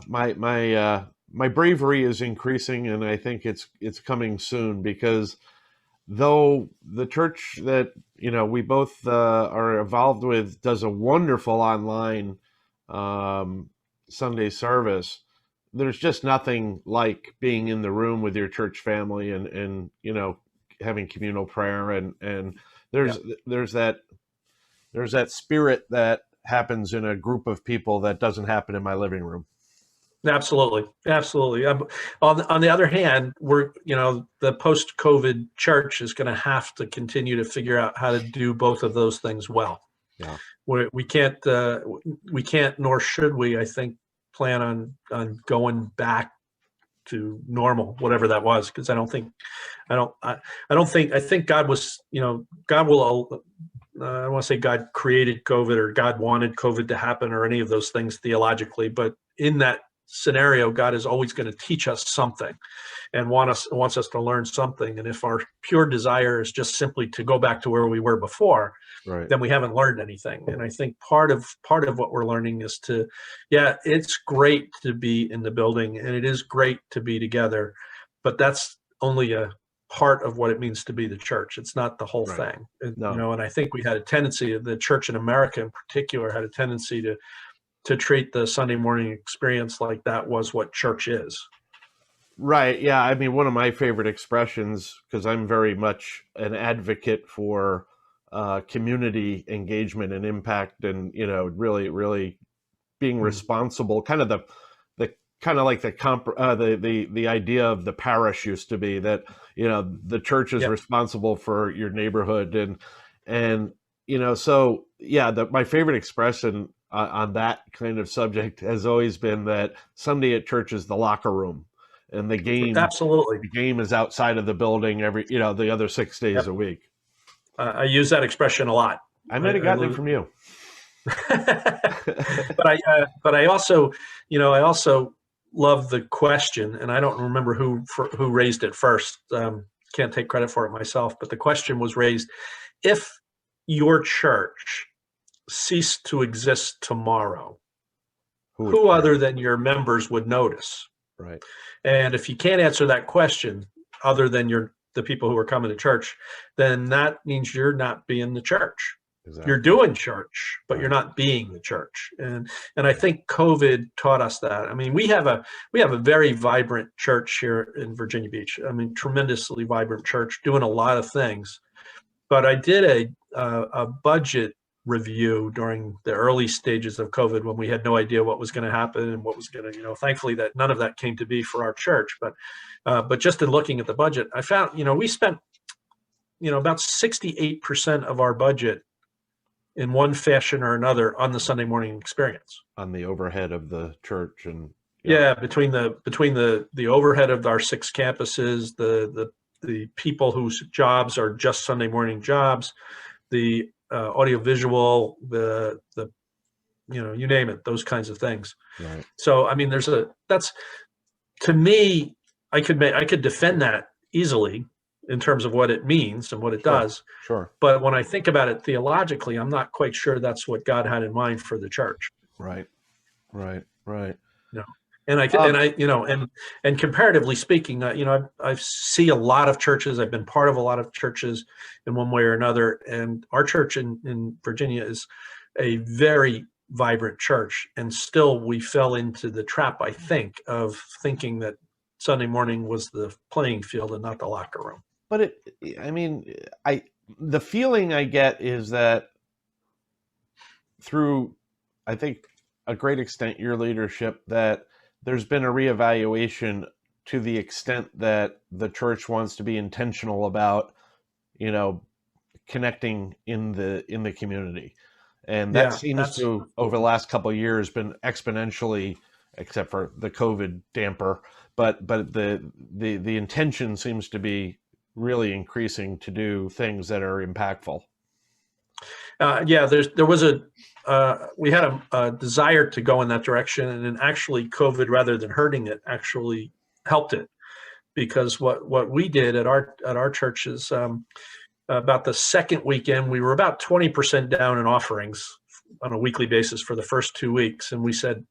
my bravery is increasing, and I think it's coming soon because though the church that we both are involved with does a wonderful online um, Sunday service, there's just nothing like being in the room with your church family and having communal prayer and Yeah. there's there's that there's that spirit that happens in a group of people that doesn't happen in my living room. Absolutely, absolutely. On the other hand, the post-COVID church is going to have to continue to figure out how to do both of those things well. Yeah. We can't, nor should we, I think, plan on going back to normal, whatever that was, because I think God was, God will. I don't want to say God created COVID or God wanted COVID to happen or any of those things theologically, but in that scenario, God is always going to teach us something and wants us to learn something. And if our pure desire is just simply to go back to where we were before, Right. then we haven't learned anything. And I think part of what we're learning is it's great to be in the building and it is great to be together, but that's only a part of what it means to be the church. It's not the whole Right. thing. No. And I think we had a tendency, the church in America in particular had a tendency to treat the Sunday morning experience like that was what church is. Right. Yeah. I mean, one of my favorite expressions, because I'm very much an advocate for community engagement and impact, and really, really being responsible. Kind of the kind of like the idea of the parish used to be that the church is responsible for your neighborhood, and so yeah. My favorite expression on that kind of subject has always been that Sunday at church is the locker room. And the game is outside of the building the other 6 days a week. I use that expression a lot. I might have gotten it from you. but I also love the question, and I don't remember who raised it first. Can't take credit for it myself, but the question was raised: if your church ceased to exist tomorrow, who other than your members would notice? Right. And if you can't answer that question other than the people who are coming to church, then that means you're not being the church. Exactly. You're doing church, but you're not being the church. And I think COVID taught us that. I mean, we have a very vibrant church here in Virginia Beach. I mean, tremendously vibrant church, doing a lot of things. But I did a budget review during the early stages of COVID when we had no idea what was going to happen and what was going to, thankfully that none of that came to be for our church. But just in looking at the budget, I found, we spent, about 68% of our budget in one fashion or another on the Sunday morning experience. On the overhead of the church and between the overhead of our 6 campuses, the people whose jobs are just Sunday morning jobs, the audiovisual, the you name it, those kinds of things. Right. So I mean, that's, to me, I could defend that easily in terms of what it means and what it does. Sure. But when I think about it theologically, I'm not quite sure that's what God had in mind for the church. Right. No. And comparatively speaking, I see a lot of churches. I've been part of a lot of churches in one way or another. And our church in Virginia is a very vibrant church. And still we fell into the trap, I think, of thinking that Sunday morning was the playing field and not the locker room. But the feeling I get is that through, I think, a great extent, your leadership, that there's been a reevaluation to the extent that the church wants to be intentional about, connecting in the community. And that seems to, over the last couple of years, been exponentially, except for the COVID damper, but the intention seems to be really increasing to do things that are impactful. We had a desire to go in that direction, and then actually COVID, rather than hurting it, actually helped it, because what we did at our church is about the second weekend, we were about 20% down in offerings on a weekly basis for the first 2 weeks, and we said,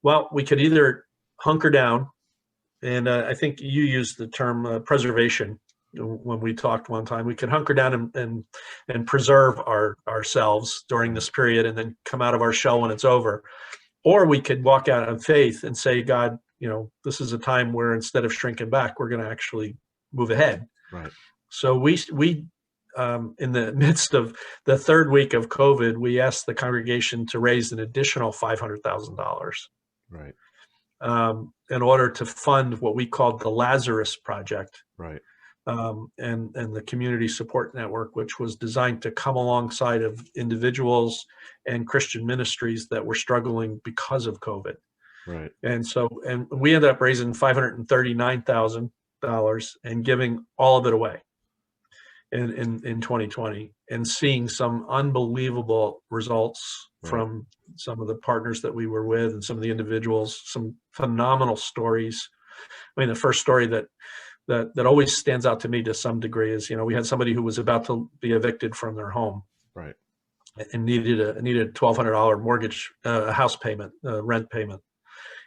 Well, we could either hunker down, and I think you used the term preservation when we talked one time. We could hunker down and preserve ourselves during this period, and then come out of our shell when it's over. Or we could walk out in faith and say, God, this is a time where instead of shrinking back, we're going to actually move ahead. Right. So we in the midst of the third week of COVID, we asked the congregation to raise an additional $500,000. Right. In order to fund what we called the Lazarus Project. Right. And the community support network, which was designed to come alongside of individuals and Christian ministries that were struggling because of COVID. Right. And we ended up raising $539,000 and giving all of it away in 2020, and seeing some unbelievable results from some of the partners that we were with and some of the individuals, some phenomenal stories. I mean, the first story that always stands out to me to some degree is, we had somebody who was about to be evicted from their home, right, and needed a $1,200 mortgage, house payment, rent payment,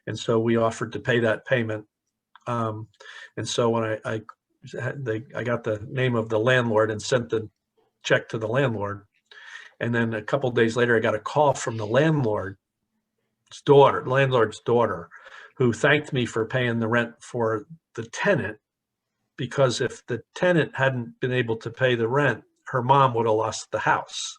and so we offered to pay that payment. And so when I got the name of the landlord and sent the check to the landlord, and then a couple of days later, I got a call from the landlord's daughter, who thanked me for paying the rent for the tenant, because if the tenant hadn't been able to pay the rent, her mom would have lost the house.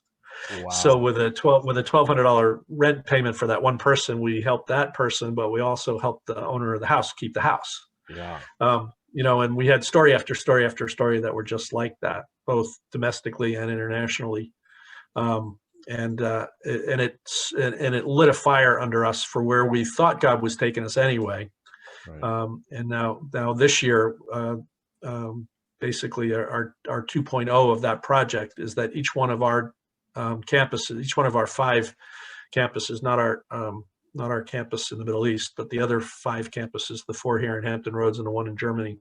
Wow. So with a $1,200 rent payment for that one person, we helped that person, but we also helped the owner of the house keep the house. Yeah. And we had story after story after story that were just like that, both domestically and internationally. And it lit a fire under us for where we thought God was taking us anyway. Right. And now this year, basically our 2.0 of that project is that each one of our campuses, each one of our 5 campuses, not our campus in the Middle East, but the other 5 campuses, the 4 here in Hampton Roads and the 1 in Germany,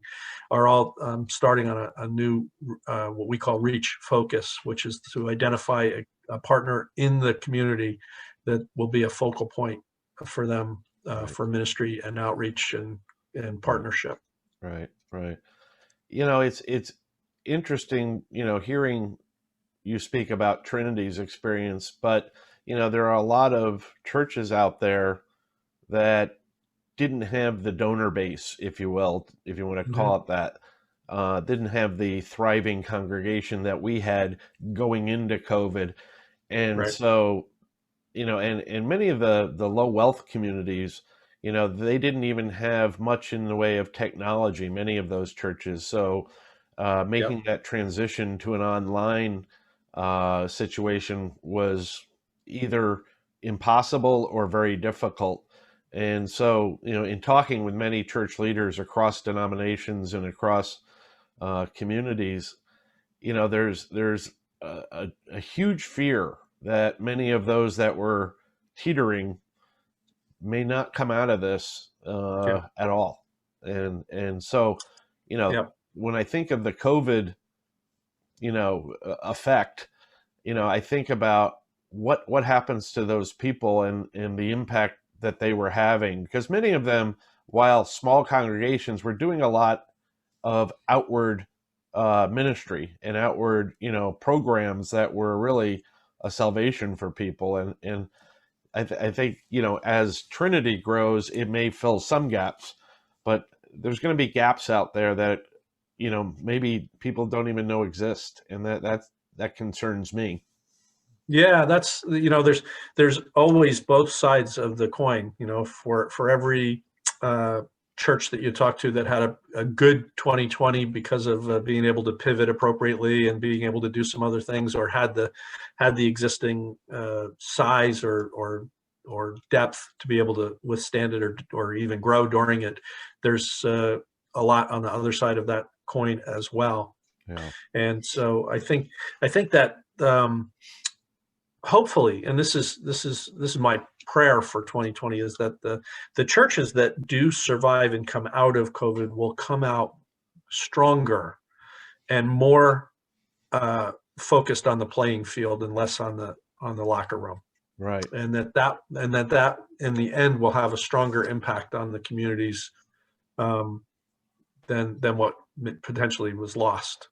are all starting on a new, what we call Reach Focus, which is to identify a partner in the community that will be a focal point for them, for ministry and outreach and partnership. Right. It's interesting, hearing you speak about Trinity's experience, but there are a lot of churches out there that didn't have the donor base, if you will, if you want to call it that, didn't have the thriving congregation that we had going into COVID. And so, and many of the low wealth communities, they didn't even have much in the way of technology, many of those churches. So making that transition to an online situation was either impossible or very difficult. And so, in talking with many church leaders across denominations and across communities, there's a huge fear that many of those that were teetering may not come out of this at all. And so, when I think of the COVID, effect, I think about what happens to those people and the impact that they were having, because many of them, while small congregations, were doing a lot of outward ministry and outward, programs that were really a salvation for people. And I think, as Trinity grows, it may fill some gaps, but there's going to be gaps out there that, maybe people don't even know exist. And that concerns me. Yeah, that's, there's always both sides of the coin, for every church that you talk to that had a good 2020 because of being able to pivot appropriately and being able to do some other things, or had the existing size or depth to be able to withstand it or even grow during it. There's a lot on the other side of that coin as well. Yeah. And so I think that hopefully, and this is my prayer for 2020, is that the churches that do survive and come out of COVID will come out stronger and more focused on the playing field and less on the locker room. Right. and that in the end will have a stronger impact on the communities than what potentially was lost.